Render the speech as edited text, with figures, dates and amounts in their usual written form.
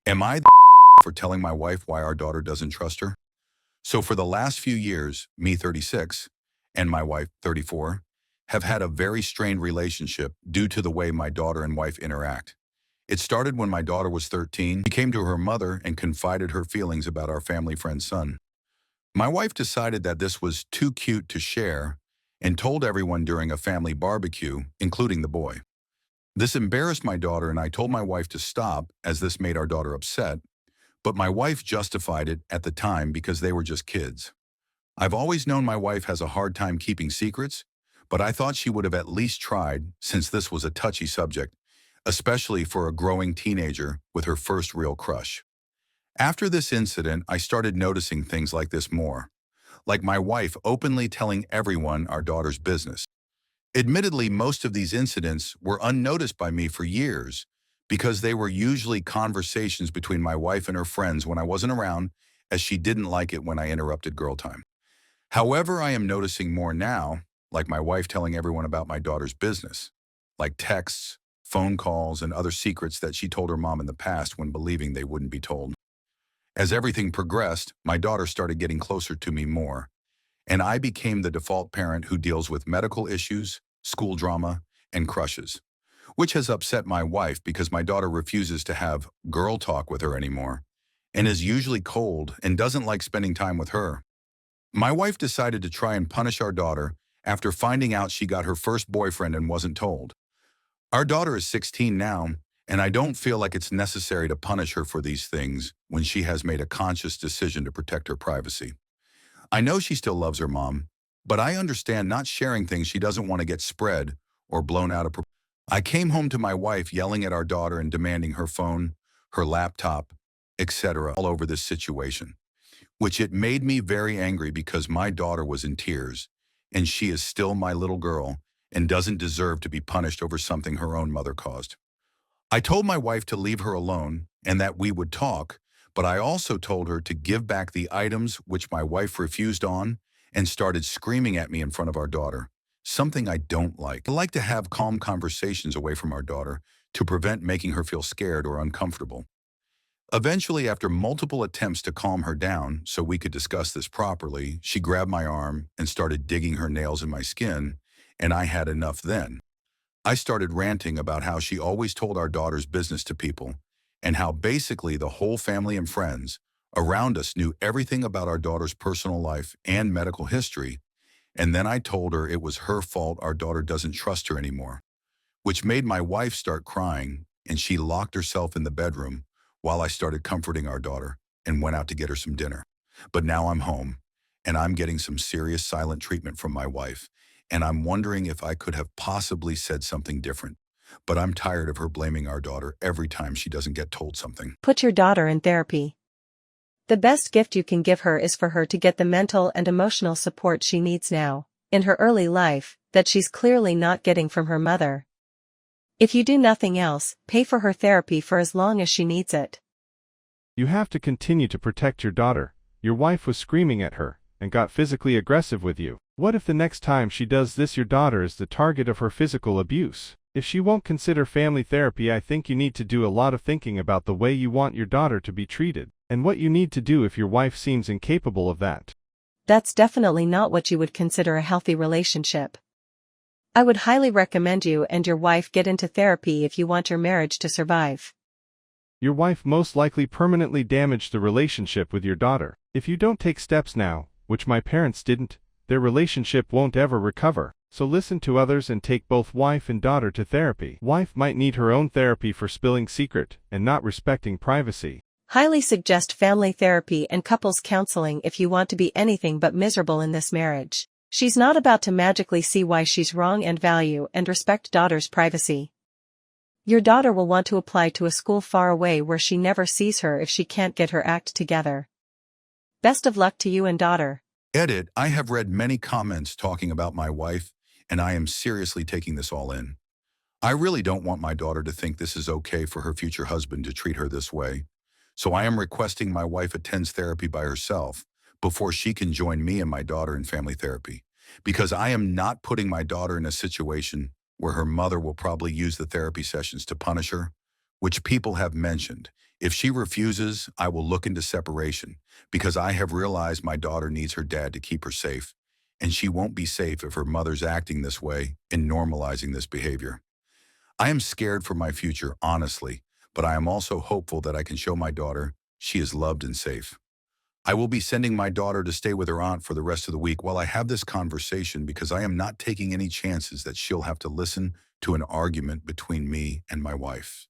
Am I the for telling my wife why our daughter doesn't trust her? So for the last few years, me 36 and my wife 34 have had a very strained relationship due to the way my daughter and wife interact. It started when my daughter was 13. She came to her mother and confided her feelings about our family friend's son. My wife decided that this was too cute to share and told everyone during a family barbecue, including the boy. This embarrassed my daughter and I told my wife to stop as this made our daughter upset, but my wife justified it at the time because they were just kids. I've always known my wife has a hard time keeping secrets, but I thought she would have at least tried since this was a touchy subject, especially for a growing teenager with her first real crush. After this incident, I started noticing things like this more, like my wife openly telling everyone our daughter's business. Admittedly, most of these incidents were unnoticed by me for years because they were usually conversations between my wife and her friends when I wasn't around, as she didn't like it when I interrupted girl time. However, I am noticing more now, like my wife telling everyone about my daughter's business, like texts, phone calls, and other secrets that she told her mom in the past when believing they wouldn't be told. As everything progressed, my daughter started getting closer to me more, and I became the default parent who deals with medical issues, school drama, and crushes, which has upset my wife because my daughter refuses to have girl talk with her anymore and is usually cold and doesn't like spending time with her. My wife decided to try and punish our daughter after finding out she got her first boyfriend and wasn't told. Our daughter is 16 now, and I don't feel like it's necessary to punish her for these things when she has made a conscious decision to protect her privacy. I know she still loves her mom, but I understand not sharing things she doesn't want to get spread or blown out of proportion. I came home to my wife yelling at our daughter and demanding her phone, her laptop, etc. all over this situation, which it made me very angry because my daughter was in tears, and she is still my little girl and doesn't deserve to be punished over something her own mother caused. I told my wife to leave her alone and that we would talk, but I also told her to give back the items which my wife refused on and started screaming at me in front of our daughter, something I don't like. I like to have calm conversations away from our daughter to prevent making her feel scared or uncomfortable. Eventually, after multiple attempts to calm her down so we could discuss this properly, she grabbed my arm and started digging her nails in my skin, and I had enough then. I started ranting about how she always told our daughter's business to people and how basically the whole family and friends around us knew everything about our daughter's personal life and medical history, and then I told her it was her fault our daughter doesn't trust her anymore, which made my wife start crying, and she locked herself in the bedroom while I started comforting our daughter and went out to get her some dinner. But now I'm home, and I'm getting some serious silent treatment from my wife, and I'm wondering if I could have possibly said something different. But I'm tired of her blaming our daughter every time she doesn't get told something. Put your daughter in therapy. The best gift you can give her is for her to get the mental and emotional support she needs now, in her early life, that she's clearly not getting from her mother. If you do nothing else, pay for her therapy for as long as she needs it. You have to continue to protect your daughter. Your wife was screaming at her and got physically aggressive with you. What if the next time she does this your daughter is the target of her physical abuse? If she won't consider family therapy, I think you need to do a lot of thinking about the way you want your daughter to be treated, and what you need to do if your wife seems incapable of that. That's definitely not what you would consider a healthy relationship. I would highly recommend you and your wife get into therapy if you want your marriage to survive. Your wife most likely permanently damaged the relationship with your daughter. If you don't take steps now, which my parents didn't, their relationship won't ever recover. So listen to others and take both wife and daughter to therapy. Wife might need her own therapy for spilling secret and not respecting privacy. Highly suggest family therapy and couples counseling if you want to be anything but miserable in this marriage. She's not about to magically see why she's wrong and value and respect daughter's privacy. Your daughter will want to apply to a school far away where she never sees her if she can't get her act together. Best of luck to you and daughter. Edit, I have read many comments talking about my wife, and I am seriously taking this all in. I really don't want my daughter to think this is okay for her future husband to treat her this way, so I am requesting my wife attends therapy by herself before she can join me and my daughter in family therapy, because I am not putting my daughter in a situation where her mother will probably use the therapy sessions to punish her, which people have mentioned, If she refuses, I will look into separation because I have realized my daughter needs her dad to keep her safe, and she won't be safe if her mother's acting this way and normalizing this behavior. I am scared for my future, honestly, but I am also hopeful that I can show my daughter she is loved and safe. I will be sending my daughter to stay with her aunt for the rest of the week while I have this conversation because I am not taking any chances that she'll have to listen to an argument between me and my wife.